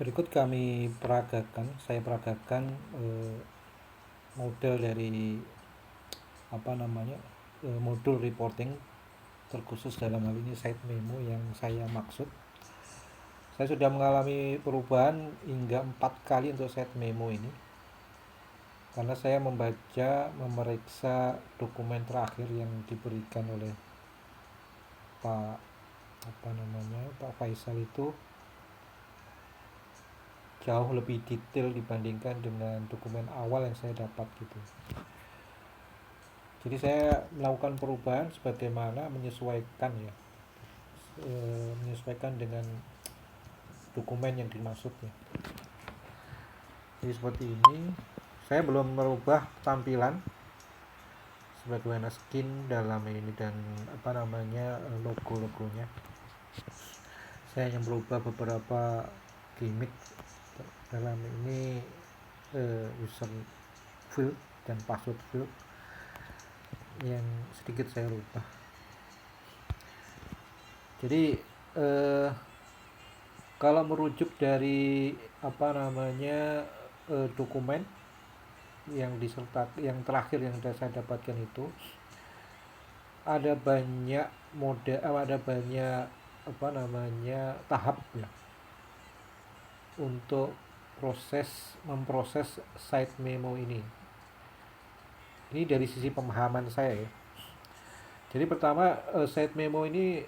Berikut saya peragakan model dari modul reporting terkhusus dalam hal ini site memo yang saya maksud. Saya sudah mengalami perubahan hingga 4 kali untuk site memo ini, karena saya memeriksa dokumen terakhir yang diberikan oleh Pak Pak Faisal itu jauh lebih detail dibandingkan dengan dokumen awal yang saya dapat gitu. Jadi saya melakukan perubahan sebagaimana menyesuaikan dengan dokumen yang dimaksudnya. Jadi seperti ini. Saya belum merubah tampilan sebagaimana skin dalam ini dan logo-logonya. Saya hanya merubah beberapa gimmick dalam ini, user field dan password field yang sedikit saya rubah. Jadi kalau merujuk dari dokumen yang terakhir yang saya dapatkan itu, ada banyak tahap ya untuk memproses site memo ini. Ini dari sisi pemahaman saya ya. Jadi pertama, site memo ini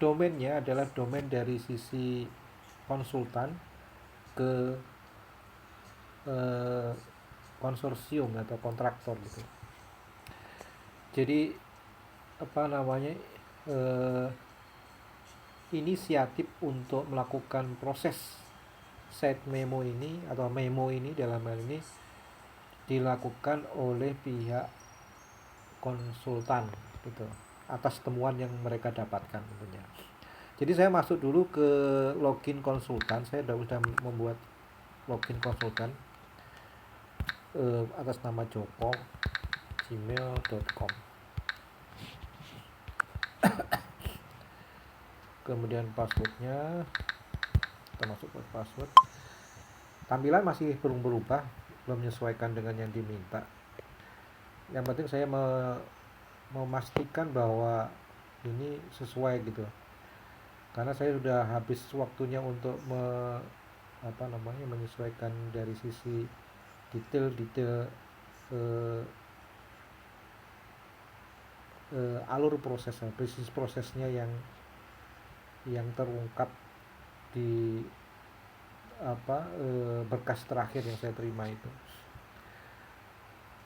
domainnya adalah domain dari sisi konsultan ke konsorsium atau kontraktor gitu. Jadi inisiatif untuk melakukan proses site memo ini atau memo ini dalam hal ini dilakukan oleh pihak konsultan gitu, atas temuan yang mereka dapatkan tentunya. Jadi saya masuk dulu ke login konsultan. Saya sudah membuat login konsultan atas nama Joko gmail.com. Kemudian passwordnya kita masuk ke password. Tampilan masih belum berubah, belum menyesuaikan dengan yang diminta. Yang penting saya memastikan bahwa ini sesuai gitu, karena saya sudah habis waktunya untuk menyesuaikan dari sisi detail alur bisnis prosesnya yang terungkap di berkas terakhir yang saya terima itu.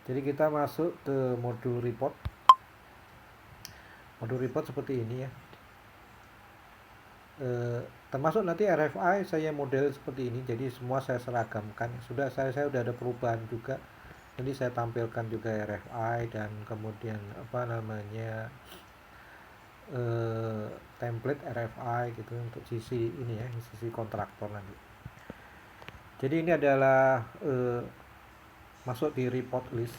Jadi kita masuk ke modul report. Modul report seperti ini ya. Termasuk nanti RFI saya model seperti ini, jadi semua saya seragamkan. Saya sudah ada perubahan juga. Jadi saya tampilkan juga RFI dan kemudian template RFI gitu untuk sisi ini ya, sisi kontraktor nanti. Jadi ini adalah masuk di report list.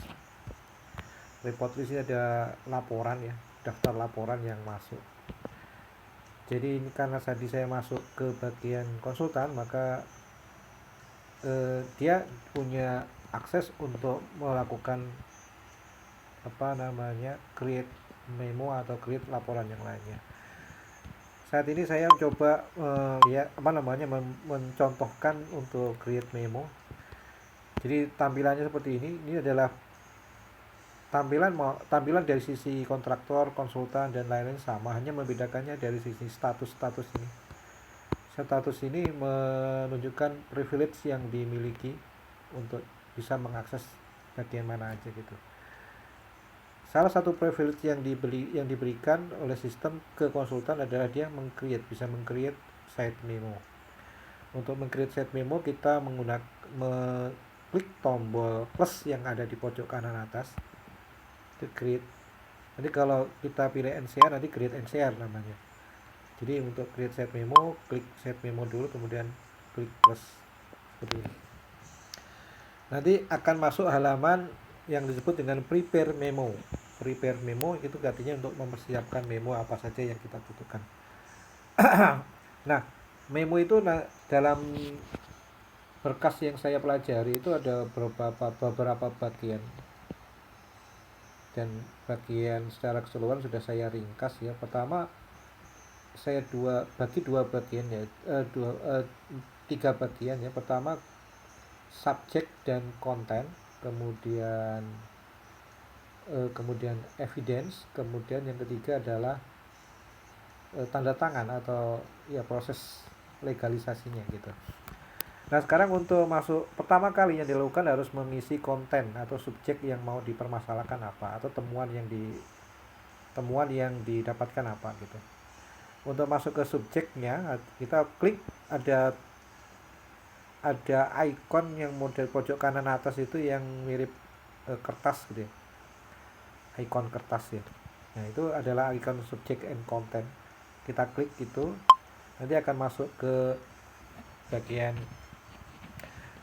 Report list ini ada laporan ya, daftar laporan yang masuk. Jadi ini karena tadi saya masuk ke bagian konsultan, maka dia punya akses untuk melakukan create memo atau create laporan yang lainnya. Saat ini saya coba mencontohkan untuk create memo. Jadi tampilannya seperti ini. Ini adalah tampilan dari sisi kontraktor, konsultan dan lain-lain sama, hanya membedakannya dari sisi status ini. Status ini menunjukkan privilege yang dimiliki untuk bisa mengakses bagian mana aja gitu. Salah satu privilege yang diberikan oleh sistem ke konsultan adalah dia bisa meng-create site memo. Untuk meng-create site memo kita klik tombol plus yang ada di pojok kanan atas. Itu create. Nanti kalau kita pilih NCR, nanti create NCR namanya. Jadi untuk create set memo, klik set memo dulu, kemudian klik plus seperti ini. Nanti akan masuk halaman yang disebut dengan prepare memo itu artinya untuk mempersiapkan memo apa saja yang kita butuhkan. Nah, memo itu dalam berkas yang saya pelajari itu ada beberapa bagian, dan bagian secara keseluruhan sudah saya ringkas ya. Pertama, saya bagi dua bagian ya, tiga bagian ya. Pertama, subjek dan konten, kemudian kemudian evidence, kemudian yang ketiga adalah tanda tangan atau ya proses legalisasinya gitu. Nah, sekarang untuk masuk, pertama kali yang dilakukan harus mengisi konten atau subjek yang mau dipermasalahkan apa, atau temuan yang didapatkan apa gitu. Untuk masuk ke subjeknya, kita klik, ada icon yang model pojok kanan atas itu yang mirip kertas gitu ya. Icon kertas ya. Nah, itu adalah icon subject and content. Kita klik itu, nanti akan masuk ke bagian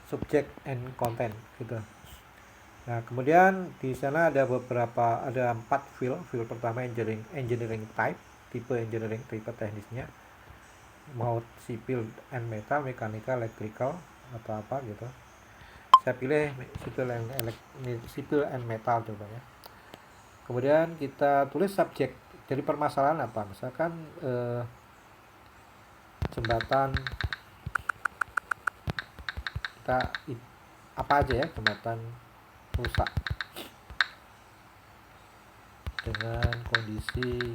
subject and content gitu. Nah, kemudian di sana ada 4 field. Field pertama engineering type, tipe engineering, tipe teknisnya, mau sipil and metal, mechanical, electrical atau apa gitu. Saya pilih sipil and metal coba ya. Kemudian kita tulis subjek, jadi permasalahan apa, misalkan jembatan, kita apa aja ya, jembatan rusak dengan kondisi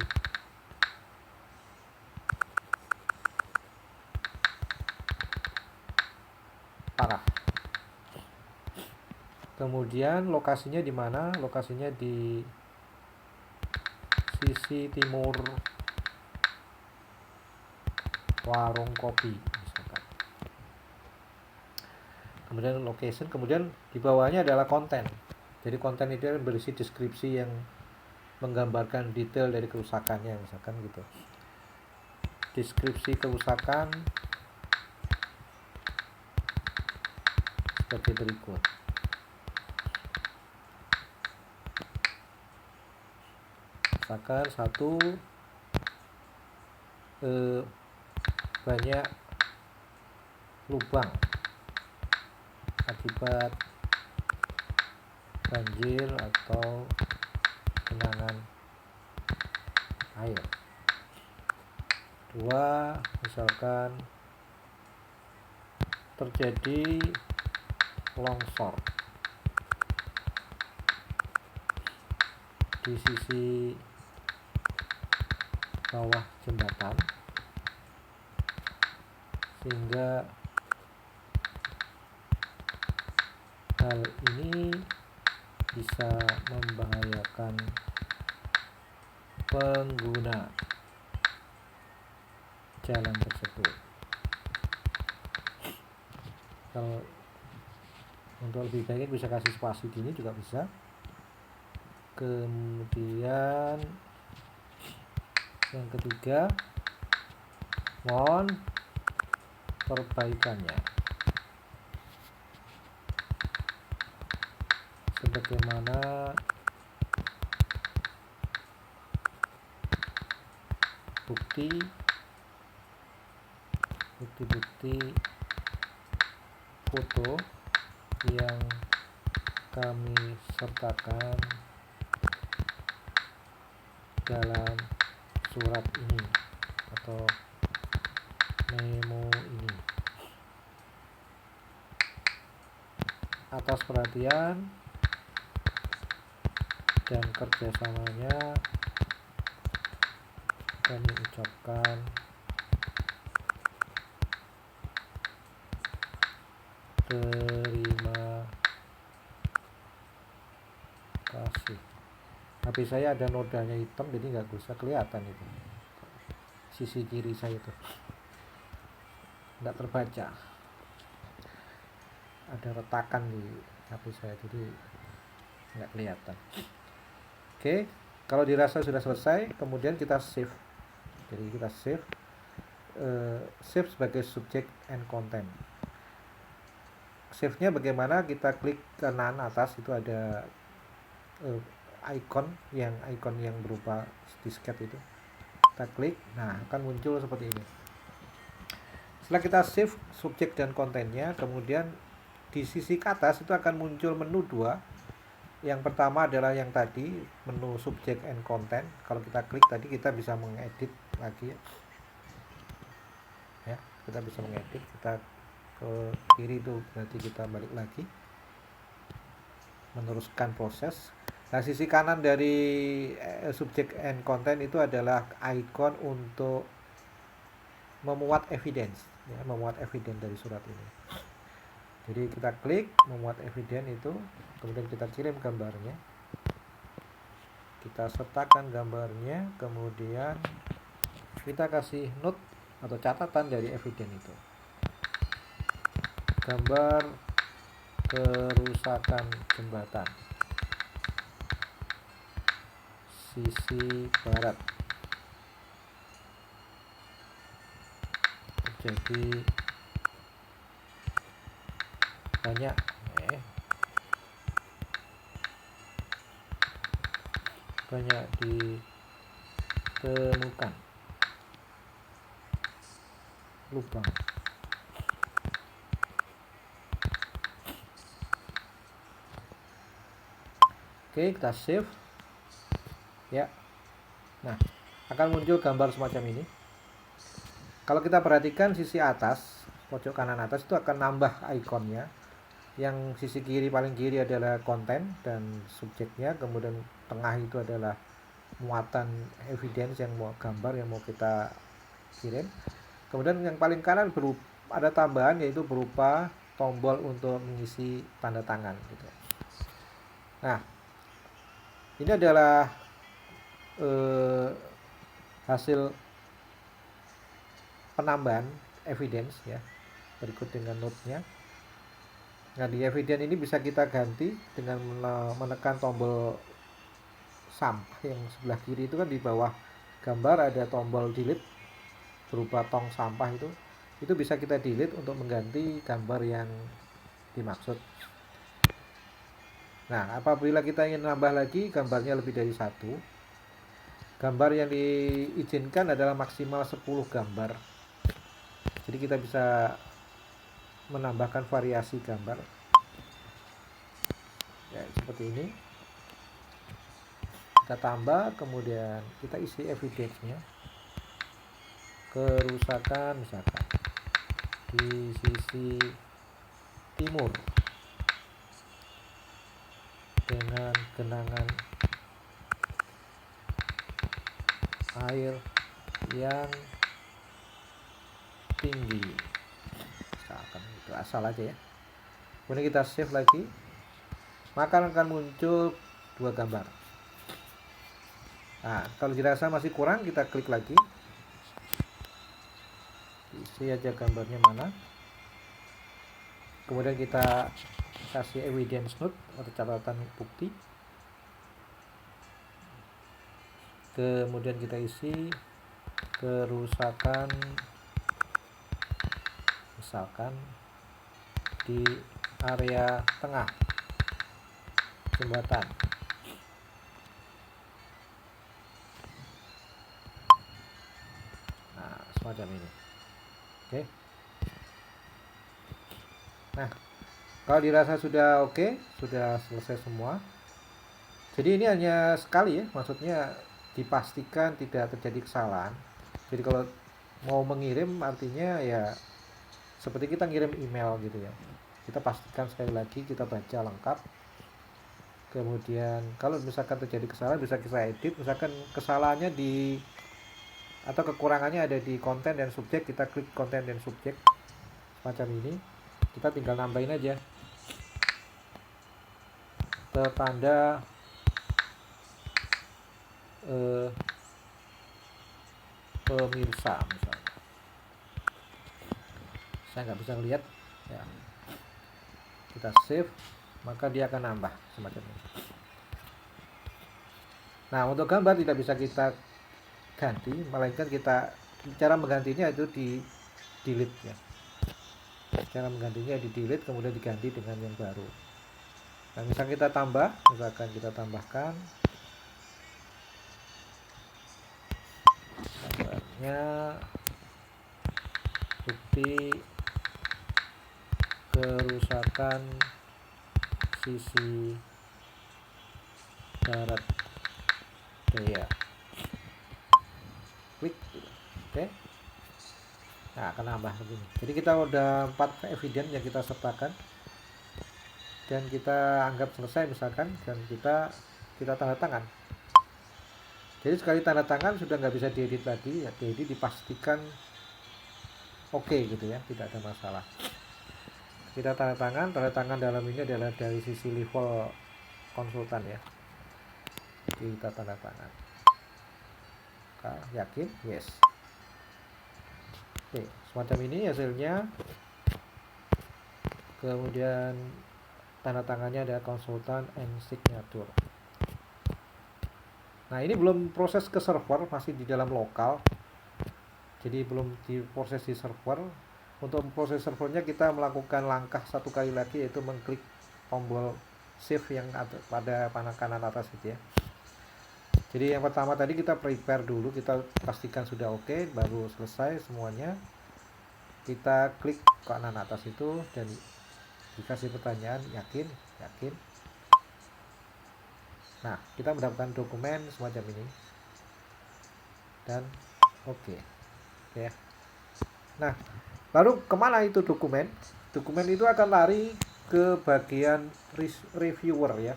parah. Kemudian lokasinya di mana? Lokasinya di sisi timur warung kopi misalkan. Kemudian location, kemudian di bawahnya adalah konten. Jadi konten itu berisi deskripsi yang menggambarkan detail dari kerusakannya misalkan gitu. Deskripsi kerusakan sebagai berikut. Misalkan satu, banyak lubang akibat banjir atau genangan air. Dua, misalkan terjadi longsor di sisi bawah jembatan sehingga hal ini bisa membahayakan pengguna jalan tersebut. Kalau untuk lebih baik bisa kasih spasi gini juga bisa. Kemudian yang ketiga, mohon perbaikannya sebagaimana bukti-bukti foto yang kami sertakan dalam surat ini atau memo ini. Atas perhatian dan kerjasamanya kami ucapkan terima kasih. HP saya ada nodanya hitam, jadi nggak bisa kelihatan itu. Sisi kiri saya itu nggak terbaca, ada retakan di HP saya, jadi nggak kelihatan. Oke, kalau dirasa sudah selesai, kemudian kita save. Jadi kita save sebagai subject and content. Save-nya bagaimana? Kita klik kanan atas, itu ada icon yang berupa disket itu. kita klik, nah akan muncul seperti ini. Setelah kita save subjek dan kontennya, kemudian di sisi ke atas itu akan muncul menu dua. Yang pertama adalah yang tadi, menu subjek and content. Kalau kita klik tadi kita bisa mengedit lagi ya, kita bisa mengedit. Kita ke kiri itu berarti kita balik lagi meneruskan proses. Nah, sisi kanan dari subject and content itu adalah icon untuk memuat evidence ya, memuat evidence dari surat ini. Jadi kita klik memuat evidence itu, kemudian kita kirim gambarnya, kita sertakan gambarnya, kemudian kita kasih note atau catatan dari evidence itu. Gambar kerusakan jembatan sisi barat terjadi banyak ditemukan lubang. Oke, kita save ya. Nah, akan muncul gambar semacam ini. Kalau kita perhatikan sisi atas, pojok kanan atas itu akan nambah ikonnya. Yang sisi kiri, paling kiri adalah konten dan subjeknya, kemudian tengah itu adalah muatan evidence yang mau gambar yang mau kita kirim. Kemudian yang paling kanan ada tambahan, yaitu berupa tombol untuk mengisi tanda tangan gitu. Nah, ini adalah hasil penambahan evidence ya, berikut dengan note-nya. Nah, di evidence ini bisa kita ganti dengan menekan tombol sampah yang sebelah kiri itu kan, di bawah gambar ada tombol delete berupa tong sampah itu bisa kita delete untuk mengganti gambar yang dimaksud. Nah, apabila kita ingin nambah lagi gambarnya lebih dari satu, gambar yang diizinkan adalah maksimal 10 gambar. Jadi kita bisa menambahkan variasi gambar ya, seperti ini. Kita tambah, kemudian kita isi evidence-nya. Kerusakan misalkan di sisi timur dengan genangan air yang tinggi, misalkan itu asal aja ya. Kemudian kita save lagi, maka akan muncul dua gambar. Nah, kalau dirasa masih kurang, kita klik lagi, isi aja gambarnya mana, kemudian kita kasih evidence note atau catatan bukti, kemudian kita isi kerusakan misalkan di area tengah jembatan. Nah, semacam ini. Oke. Nah, kalau dirasa sudah oke, sudah selesai semua. Jadi ini hanya sekali ya, maksudnya dipastikan tidak terjadi kesalahan. Jadi kalau mau mengirim artinya ya seperti kita ngirim email gitu ya. Kita pastikan sekali lagi, kita baca lengkap. Kemudian kalau misalkan terjadi kesalahan bisa kita edit, misalkan kesalahannya atau kekurangannya ada di konten dan subjek, kita klik konten dan subjek macam ini, kita tinggal nambahin aja tertanda pemirsa misalnya. Saya nggak bisa lihat ya, kita save, maka dia akan nambah semacam ini. Nah, untuk gambar tidak bisa kita ganti, melainkan cara menggantinya itu di delete ya. Cara menggantinya di delete, kemudian diganti dengan yang baru. Nah, misalkan kita tambahkan misalnya bukti kerusakan sisi barat daya, klik. Oke. Nah, akan nambah begini. Jadi kita udah 4 eviden yang kita sertakan dan kita anggap selesai misalkan, dan kita tanda tangan. Jadi sekali tanda tangan sudah nggak bisa diedit lagi ya, diedit dipastikan oke gitu ya, tidak ada masalah. Kita tanda tangan dalam ini adalah dari sisi level konsultan ya. Kita tanda tangan. Yakin? Yes. Oke, semacam ini hasilnya. Kemudian tanda tangannya ada konsultan and signature. Nah, ini belum proses ke server, masih di dalam lokal. Jadi belum diproses di server. Untuk proses servernya kita melakukan langkah satu kali lagi, yaitu mengklik tombol save yang ada pada panel kanan atas itu ya. Jadi yang pertama tadi kita prepare dulu, kita pastikan sudah oke, baru selesai semuanya. Kita klik kanan atas itu dan dikasih pertanyaan yakin. Nah, kita mendapatkan dokumen semacam ini dan oke ya. Nah, lalu kemana itu dokumen? Dokumen itu akan lari ke bagian reviewer ya.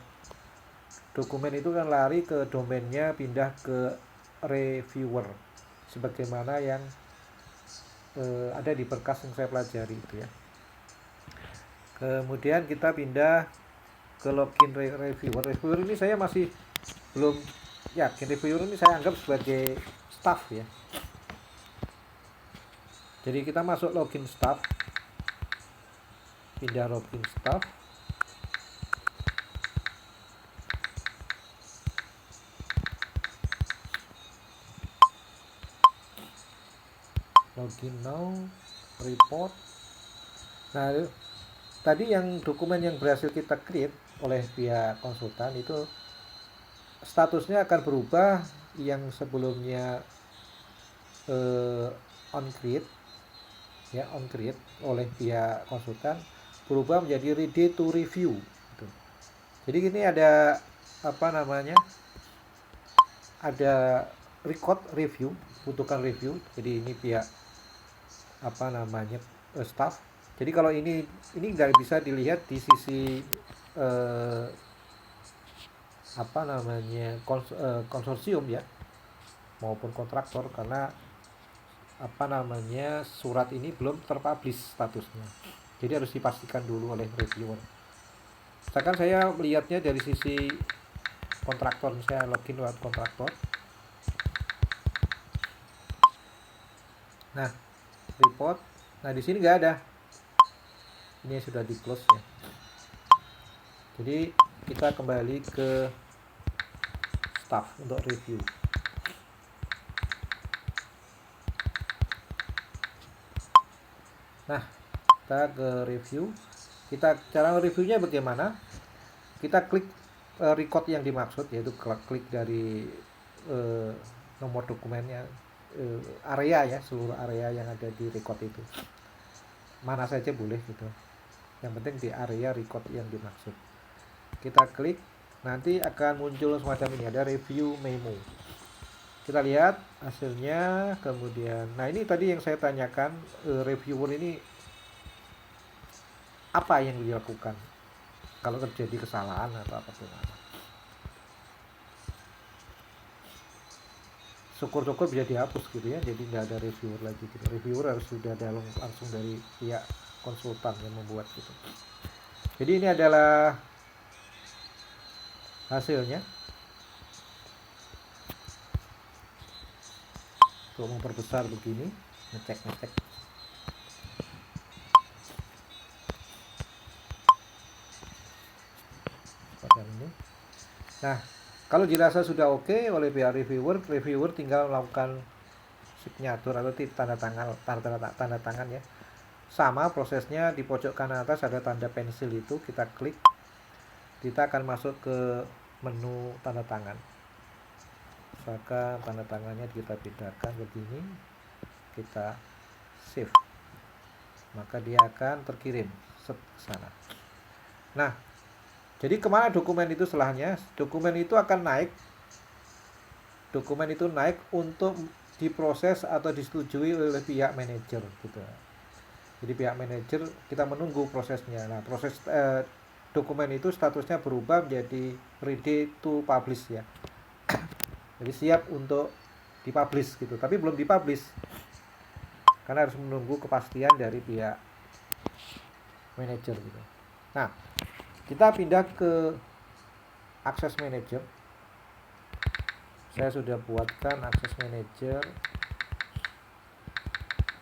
Dokumen itu akan lari ke domainnya, pindah ke reviewer sebagaimana yang ada di berkas yang saya pelajari itu ya. Kemudian kita pindah ke login reviewer. Reviewer ini saya masih belum yakin. Reviewer ini saya anggap sebagai staff ya. Jadi kita masuk login staff, pindah login staff. Login now, report. Nah, tadi yang dokumen yang berhasil kita create oleh pihak konsultan itu statusnya akan berubah. Yang sebelumnya on create ya, on create oleh pihak konsultan berubah menjadi ready to review gitu. Jadi ini ada apa namanya, ada record review, butuhkan review. Jadi ini pihak apa namanya staff. Jadi kalau ini nggak bisa dilihat di sisi apa namanya konsorsium ya maupun kontraktor, karena apa namanya surat ini belum terpublish statusnya. Jadi harus dipastikan dulu oleh reviewer. Misalkan saya melihatnya dari sisi kontraktor, saya login lewat kontraktor. Nah, report. Nah, di sini nggak ada. Ini sudah di close ya. Jadi kita kembali ke staff untuk review. Nah, kita ke review. Cara reviewnya bagaimana? Kita klik record yang dimaksud, yaitu klik dari nomor dokumennya, area ya, seluruh area yang ada di record itu. Mana saja boleh gitu. Yang penting di area record yang dimaksud. Kita klik, nanti akan muncul semacam ini, ada review memo. Kita lihat hasilnya. Kemudian, nah ini tadi yang saya tanyakan, reviewer ini apa yang dilakukan kalau terjadi kesalahan atau apa gimana. Syukur-syukur bisa dihapus gitu ya, jadi nggak ada reviewer lagi gitu. Reviewer harus sudah ada langsung dari pihak konsultan yang membuat gitu. Jadi ini adalah hasilnya. Untuk memperbesar begini, ngecek seperti ini. Nah, kalau dirasa sudah oke oleh pihak reviewer tinggal melakukan signature atau tanda tangan ya. Sama prosesnya, di pojok kanan atas ada tanda pensil itu, kita klik. Kita akan masuk ke menu tanda tangan. Misalkan tanda tangannya kita pindahkan begini. kita save, maka dia akan terkirim ke sana. Nah, jadi kemana dokumen itu setelahnya? Dokumen itu akan naik. Dokumen itu naik untuk diproses atau disetujui oleh pihak manajer gitu. Jadi pihak manajer kita menunggu prosesnya. Nah, proses dokumen itu statusnya berubah menjadi ready to publish ya. Jadi siap untuk dipublish gitu. Tapi belum dipublish karena harus menunggu kepastian dari pihak manajer gitu. Nah, kita pindah ke Access Manager. Saya sudah buatkan Access Manager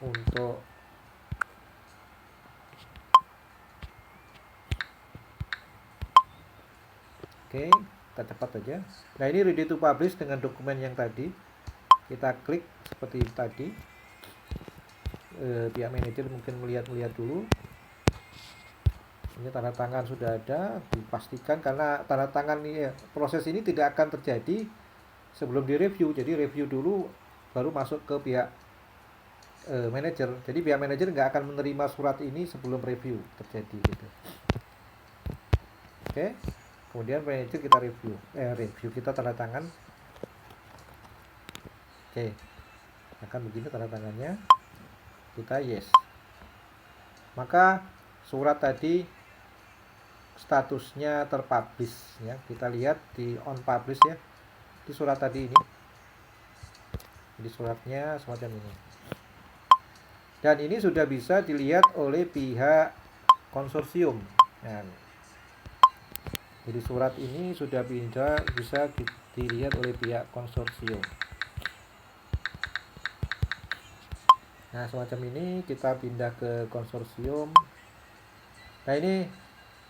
untuk oke, kita cepat aja. Nah, ini ready to publish dengan dokumen yang tadi. Kita klik seperti tadi. Pihak manajer mungkin melihat dulu. Ini tanda tangan sudah ada, dipastikan karena tanda tangan ini proses ini tidak akan terjadi sebelum direview. Jadi review dulu baru masuk ke pihak manajer. Jadi pihak manajer nggak akan menerima surat ini sebelum review terjadi gitu. Oke. Kemudian manajer kita review kita tanda tangan. Oke. Akan begini tanda tangannya. Kita yes. Maka surat tadi statusnya terpublish ya. Kita lihat di on publish ya. Di surat tadi ini. Jadi suratnya semacam ini. Dan ini sudah bisa dilihat oleh pihak konsorsium. Nah, jadi surat ini sudah bisa dilihat oleh pihak konsorsium. Nah, semacam ini kita pindah ke konsorsium. Nah, ini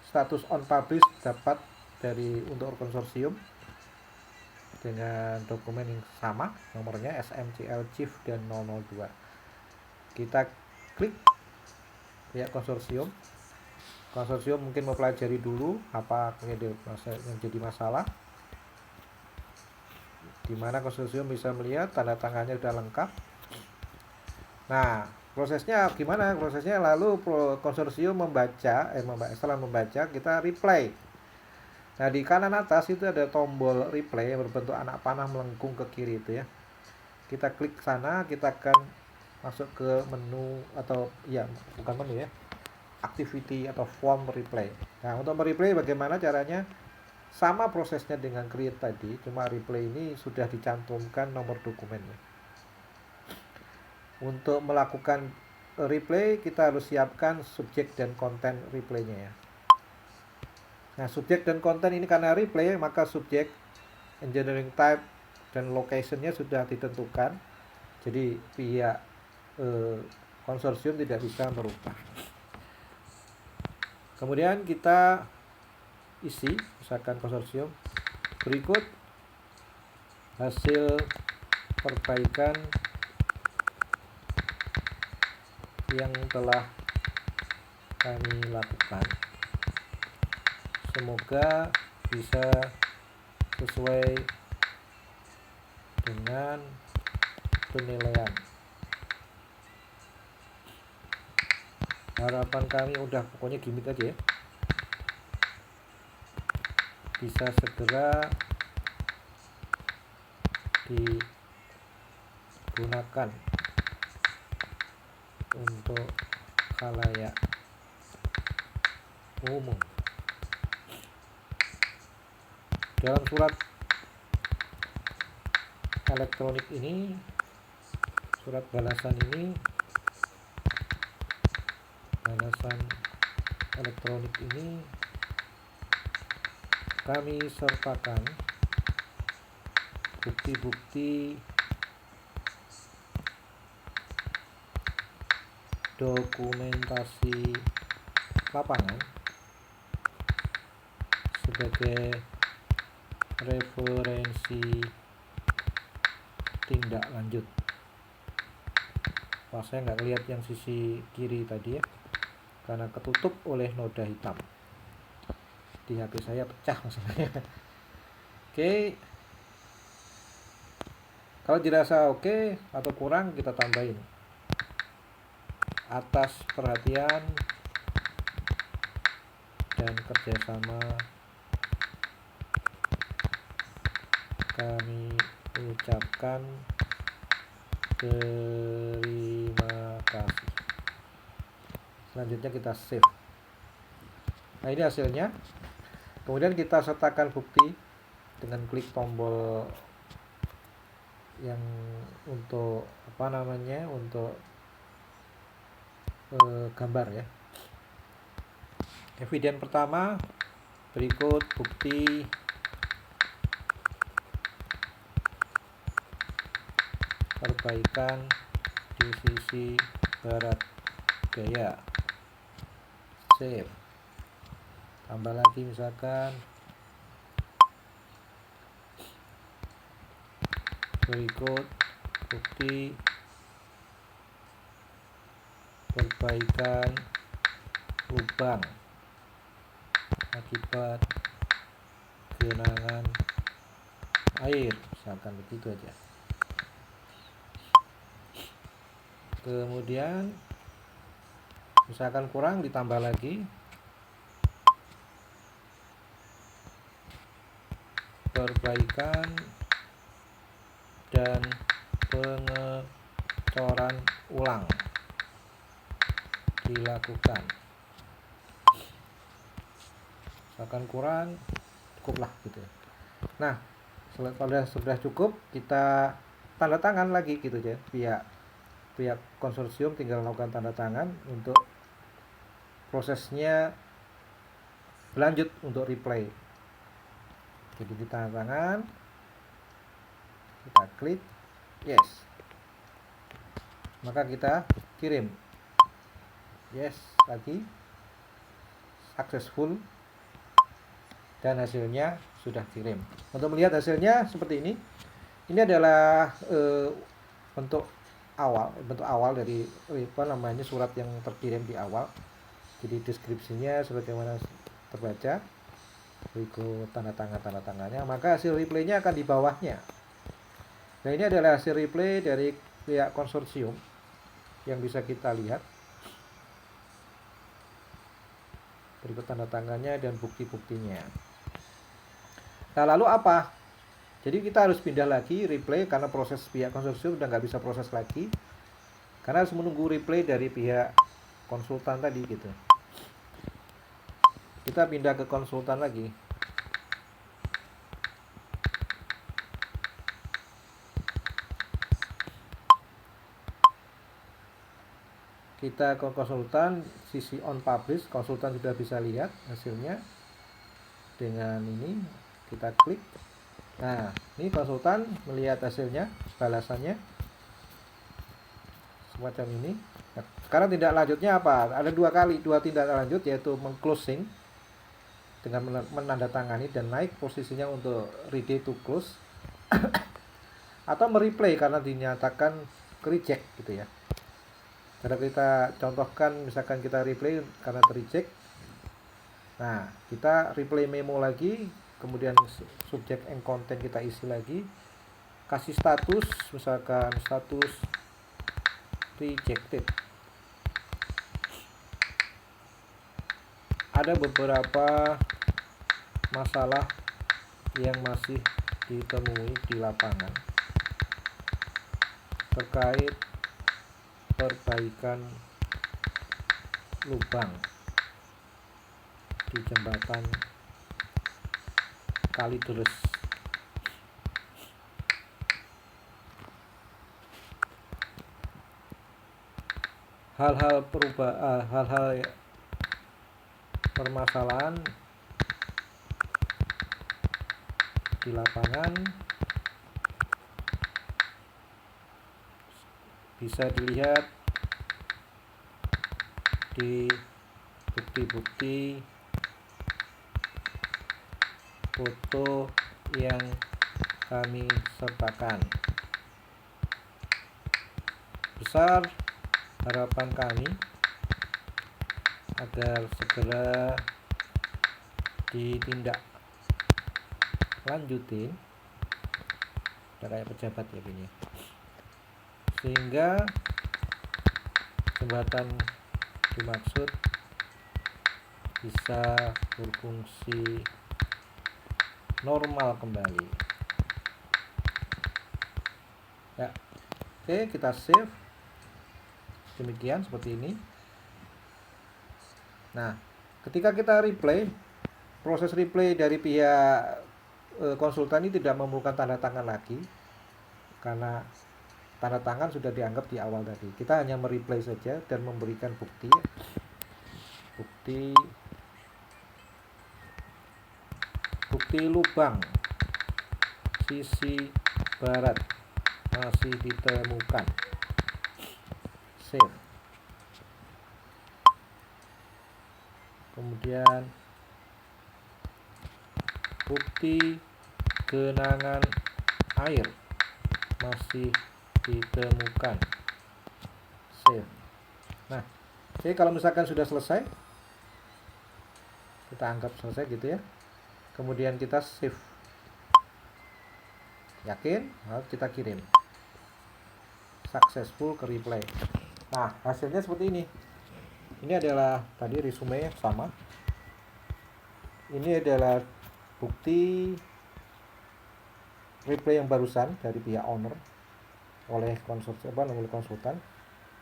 status on publish dapat untuk konsorsium dengan dokumen yang sama, nomornya SMCL Chief dan 002. Kita klik pihak konsorsium. Konsorsium mungkin mempelajari dulu apa yang jadi masalah. Di mana konsorsium bisa melihat tanda tangannya sudah lengkap. Nah, prosesnya gimana? Prosesnya lalu konsorsium setelah membaca kita reply. Nah, di kanan atas itu ada tombol reply yang berbentuk anak panah melengkung ke kiri itu ya. Kita klik sana, kita akan masuk ke menu atau ya bukan menu ya, activity atau form reply. Nah, untuk mereply bagaimana caranya? Sama prosesnya dengan create tadi, cuma reply ini sudah dicantumkan nomor dokumennya. Untuk melakukan replay kita harus siapkan subjek dan konten replaynya ya. Nah, subjek dan konten ini karena replay, maka subjek, engineering type, dan locationnya sudah ditentukan. Jadi pihak konsorsium tidak bisa merubah. Kemudian kita isi, misalkan konsorsium berikut hasil perbaikan yang telah kami lakukan. Semoga bisa sesuai dengan penilaian. Harapan kami udah pokoknya gimmick aja ya. Bisa segera digunakan untuk khalayak umum. Dalam surat elektronik ini, surat balasan elektronik ini kami sertakan bukti-bukti dokumentasi lapangan sebagai referensi tindak lanjut. Wah, saya nggak lihat yang sisi kiri tadi ya, karena ketutup oleh noda hitam. Di HP saya pecah masalahnya. Oke. Kalau dirasa oke atau kurang kita tambahin. atas perhatian dan kerjasama kami ucapkan terima kasih. Selanjutnya kita save. Nah, ini hasilnya. Kemudian kita sertakan bukti dengan klik tombol yang untuk untuk gambar ya. Eviden pertama, berikut bukti perbaikan di sisi barat daya. Save. Tambah lagi misalkan berikut bukti perbaikan lubang akibat genangan air, misalkan begitu aja. Kemudian misalkan kurang, ditambah lagi perbaikan dan pengecoran ulang dilakukan. Misalkan kurang, cukuplah gitu ya. Nah, kalau sudah cukup, kita tanda tangan lagi gitu ya. Pihak konsorsium tinggal melakukan tanda tangan untuk prosesnya berlanjut untuk replay. Jadi di tanda tangan, kita klik yes, maka kita kirim yes lagi, successful, dan hasilnya sudah kirim. Untuk melihat hasilnya seperti ini adalah bentuk awal dari surat yang terkirim di awal. Jadi deskripsinya sebagaimana terbaca, berikut tanda tangannya, maka hasil replaynya akan di bawahnya. Nah, ini adalah hasil replay dari pihak konsorsium yang bisa kita lihat, berikut tanda tangannya dan bukti-buktinya. Nah, lalu apa? Jadi kita harus pindah lagi replay karena proses pihak konsorsium udah nggak bisa proses lagi, karena harus menunggu replay dari pihak konsultan tadi gitu. Kita pindah ke konsultan lagi. Kita ke konsultan, sisi on publish, konsultan sudah bisa lihat hasilnya. Dengan ini kita klik. Nah, ini konsultan melihat hasilnya, balasannya semacam ini. Nah, sekarang tindak lanjutnya apa? Ada dua tindak lanjut, yaitu meng-closing dengan menandatangani dan naik posisinya untuk ready to close atau mereplay karena dinyatakan reject gitu ya. Karena kita contohkan, misalkan kita replay karena reject. Nah, kita replay memo lagi, kemudian subject and content kita isi lagi, kasih status, misalkan status rejected. Ada beberapa masalah yang masih ditemui di lapangan terkait perbaikan lubang di jembatan Kalideres. Hal-hal permasalahan di lapangan bisa dilihat di bukti-bukti foto yang kami sertakan. Besar harapan kami agar segera ditindak lanjutin, udah kayak pejabat ya gini, sehingga jembatan dimaksud bisa berfungsi normal kembali ya. Oke, kita save demikian seperti ini. Nah, ketika kita replay, proses replay dari pihak konsultan ini tidak memerlukan tanda tangan lagi karena tanda tangan sudah dianggap di awal tadi. Kita hanya mereplay saja dan memberikan bukti lubang sisi barat masih ditemukan. Save. Kemudian bukti genangan air masih ditemukan. Save. Nah, jadi kalau misalkan sudah selesai, kita anggap selesai gitu ya. Kemudian kita save. Yakin? Lalu kita kirim. Successful ke replay. Nah, hasilnya seperti ini. Ini adalah tadi resume sama. Ini adalah bukti replay yang barusan dari pihak owner oleh konsultan,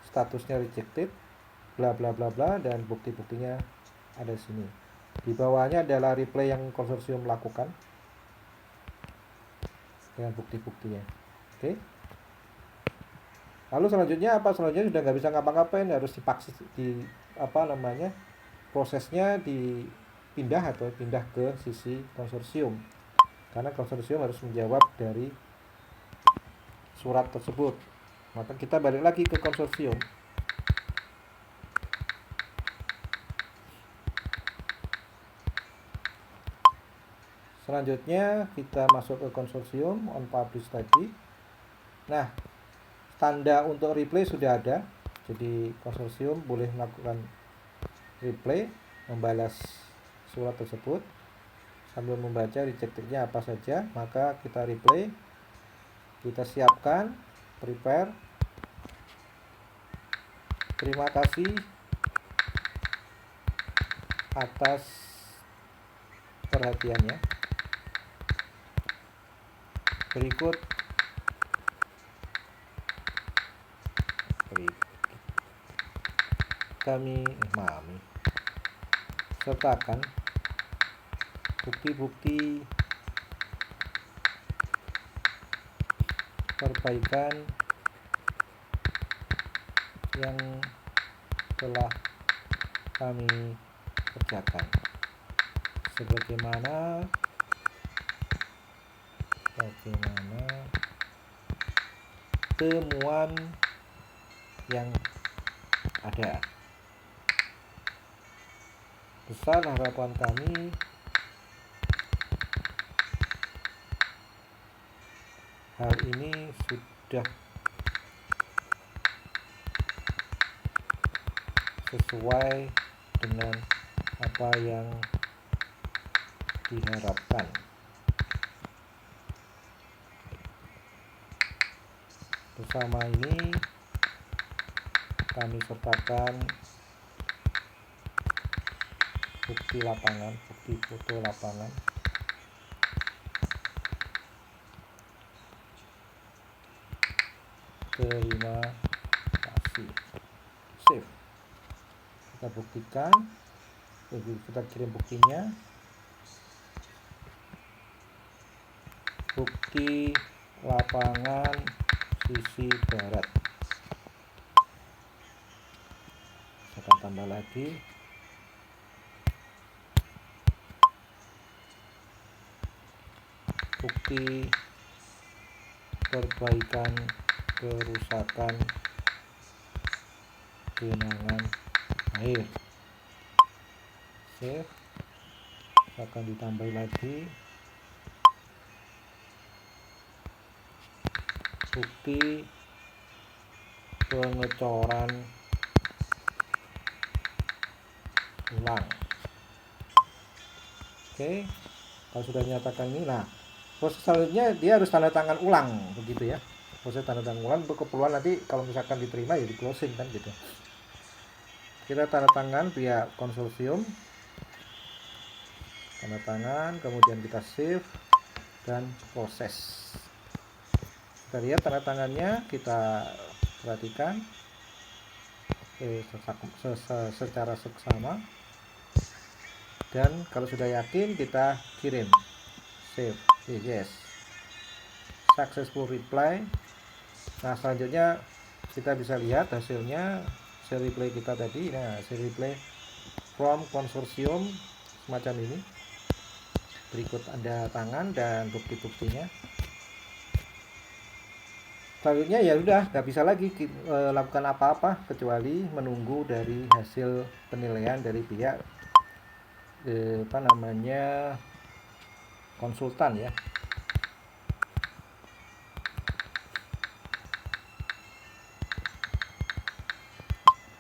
statusnya rejected, bla bla bla bla, dan bukti-buktinya ada di sini. Di bawahnya adalah replay yang konsorsium lakukan dengan bukti-buktinya. Oke. Lalu selanjutnya apa? Selanjutnya sudah nggak bisa ngapa-ngapain, harus dipaksa prosesnya dipindah atau pindah ke sisi konsorsium. Karena konsorsium harus menjawab dari surat tersebut. Maka kita balik lagi ke konsorsium. Selanjutnya kita masuk ke konsorsium on publish tadi. Nah, tanda untuk replay sudah ada. Jadi konsorsium boleh melakukan replay, membalas surat tersebut sambil membaca rejectednya apa saja. Maka kita replay, kita siapkan, prepare. Terima kasih atas perhatiannya. Berikut kami sertakan bukti-bukti perbaikan yang telah kami kerjakan, sebagaimana temuan yang ada. Besar harapan kami hal ini sudah sesuai dengan apa yang diharapkan. Bersama ini kami sertakan bukti foto lapangan. Terima kasih. Save. Kita buktikan. Kita kirim buktinya. Bukti lapangan sisi barat. Saya akan tambah lagi. Bukti perbaikan kerusakan genangan air. Save. Akan ditambah lagi. Bukti pengecoran ulang. Oke, kalau sudah dinyatakan ini, nah proses selanjutnya dia harus tanda tangan ulang, begitu ya. Proses tanda tangan ulang untuk keperluan nanti kalau misalkan diterima ya di closing kan gitu. kita tanda tangan pihak konsorsium, tanda tangan, kemudian kita save dan proses. Kita lihat tanda tangannya, kita perhatikan secara seksama, dan kalau sudah yakin kita kirim, save, yes, successful reply. Nah selanjutnya kita bisa lihat hasilnya, hasil reply kita tadi. Nah hasil reply from konsorsium semacam ini, berikut ada tangan dan bukti-buktinya. Selanjutnya ya udah nggak bisa lagi lakukan apa-apa kecuali menunggu dari hasil penilaian dari pihak konsultan ya.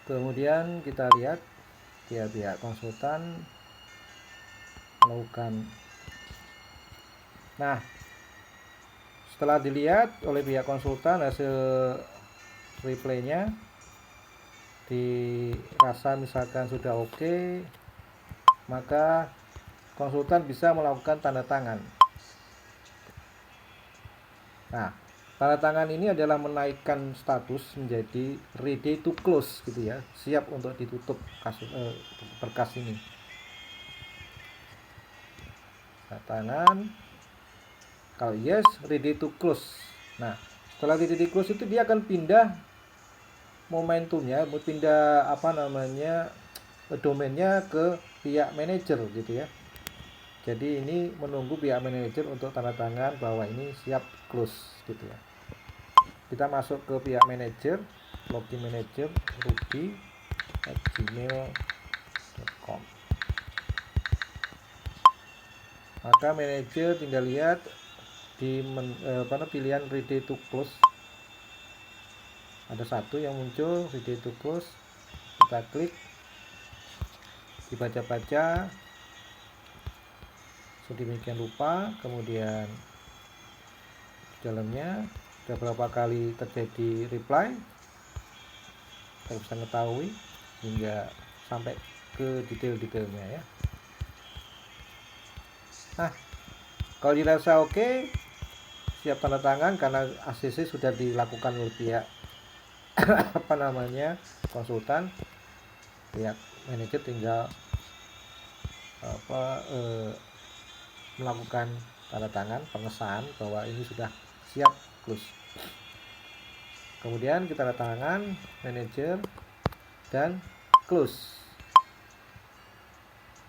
Kemudian kita lihat pihak konsultan melakukan. Nah setelah dilihat oleh pihak konsultan hasil replaynya, dirasa misalkan sudah oke, maka konsultan bisa melakukan tanda tangan. Nah tanda tangan ini adalah menaikkan status menjadi ready to close gitu ya, siap untuk ditutup berkas ini. Tanda tangan, kalau yes, ready to close. Nah setelah ready to close itu dia akan pindah momentumnya, pindah domainnya ke pihak manajer gitu ya. Jadi ini menunggu pihak manajer untuk tanda tangan bahwa ini siap close gitu ya. Kita masuk ke pihak manajer, login manajer ruby@gmail.com. Maka manajer tinggal lihat di pilihan ready to close, ada satu yang muncul ready to close, kita klik, dibaca-baca sedemikian rupa, kemudian dalamnya sudah berapa kali terjadi reply, kita bisa mengetahui hingga sampai ke detail-detailnya ya. Nah kalau dirasa oke, siap tanda tangan karena ACC sudah dilakukan oleh pihak konsultan, pihak manajer tinggal melakukan tanda tangan pengesahan bahwa ini sudah siap close. Kemudian kita tanda tangan manajer dan close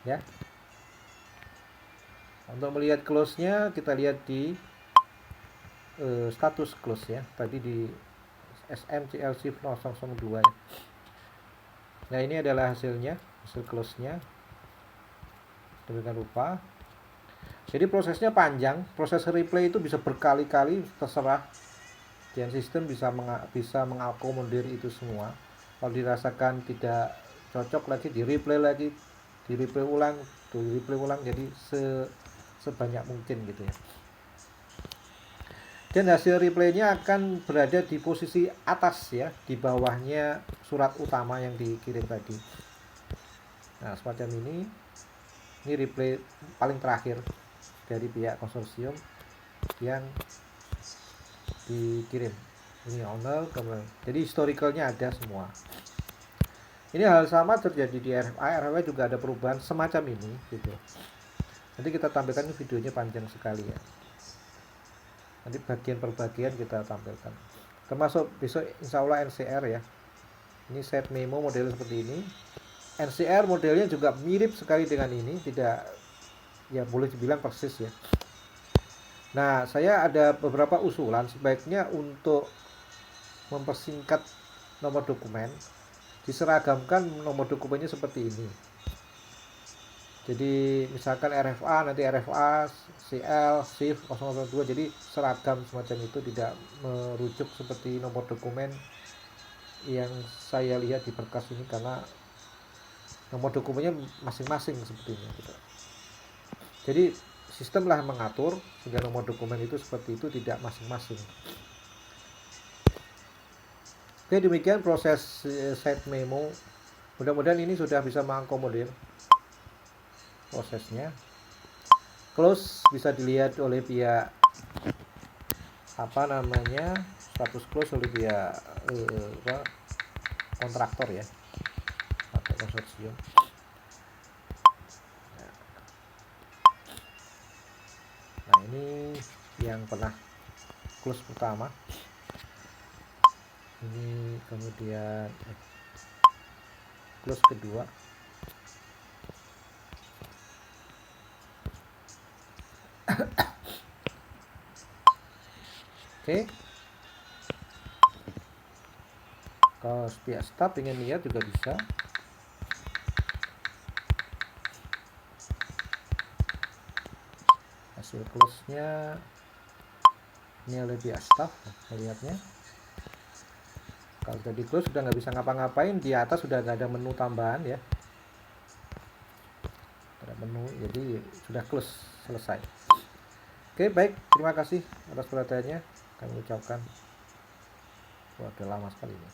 ya. Untuk melihat close-nya kita lihat di status close ya, tadi di SMCLC 002 ya. Nah ini adalah hasilnya, hasil close-nya demikian rupa. Jadi prosesnya panjang, proses replay itu bisa berkali-kali, terserah, dan sistem bisa mengakomodir itu semua. Kalau dirasakan tidak cocok lagi, di replay lagi, di replay ulang, jadi sebanyak mungkin gitu ya. Dan hasil replaynya akan berada di posisi atas ya, di bawahnya surat utama yang dikirim tadi. Nah semacam ini replay paling terakhir dari pihak konsorsium yang dikirim. Ini owner, jadi historicalnya ada semua. Ini hal sama terjadi di RFA juga ada perubahan semacam ini gitu. Nanti kita tampilkan videonya, panjang sekali ya. Nanti bagian per bagian kita tampilkan. Termasuk besok insya Allah NCR ya. Ini set memo modelnya seperti ini. NCR modelnya juga mirip sekali dengan ini, tidak ya boleh dibilang persis ya. Nah saya ada beberapa usulan, sebaiknya untuk mempersingkat nomor dokumen, diseragamkan nomor dokumennya seperti ini. Jadi misalkan RFA, nanti RFA, CL, SIF 002, jadi seragam semacam itu, tidak merujuk seperti nomor dokumen yang saya lihat di berkas ini, karena nomor dokumennya masing-masing seperti ini gitu. Jadi sistemlah mengatur sehingga nomor dokumen itu seperti itu, tidak masing-masing. Oke, demikian proses set memo Mudah-mudahan ini sudah bisa mengakomodir prosesnya. Close bisa dilihat oleh pihak status close oleh pihak kontraktor ya, atau konsorsium. Nah, ini yang pernah close pertama, ini kemudian close kedua. Oke. Kalau pihak staff ingin lihat juga bisa. Hasil close-nya ini oleh pihak staff melihatnya. Kalau sudah di close sudah nggak bisa ngapa-ngapain, di atas sudah nggak ada menu tambahan ya. Ada menu, jadi sudah close, selesai. Oke, baik, terima kasih atas perhatiannya. Kami ucapkan, udah lama sekali ini.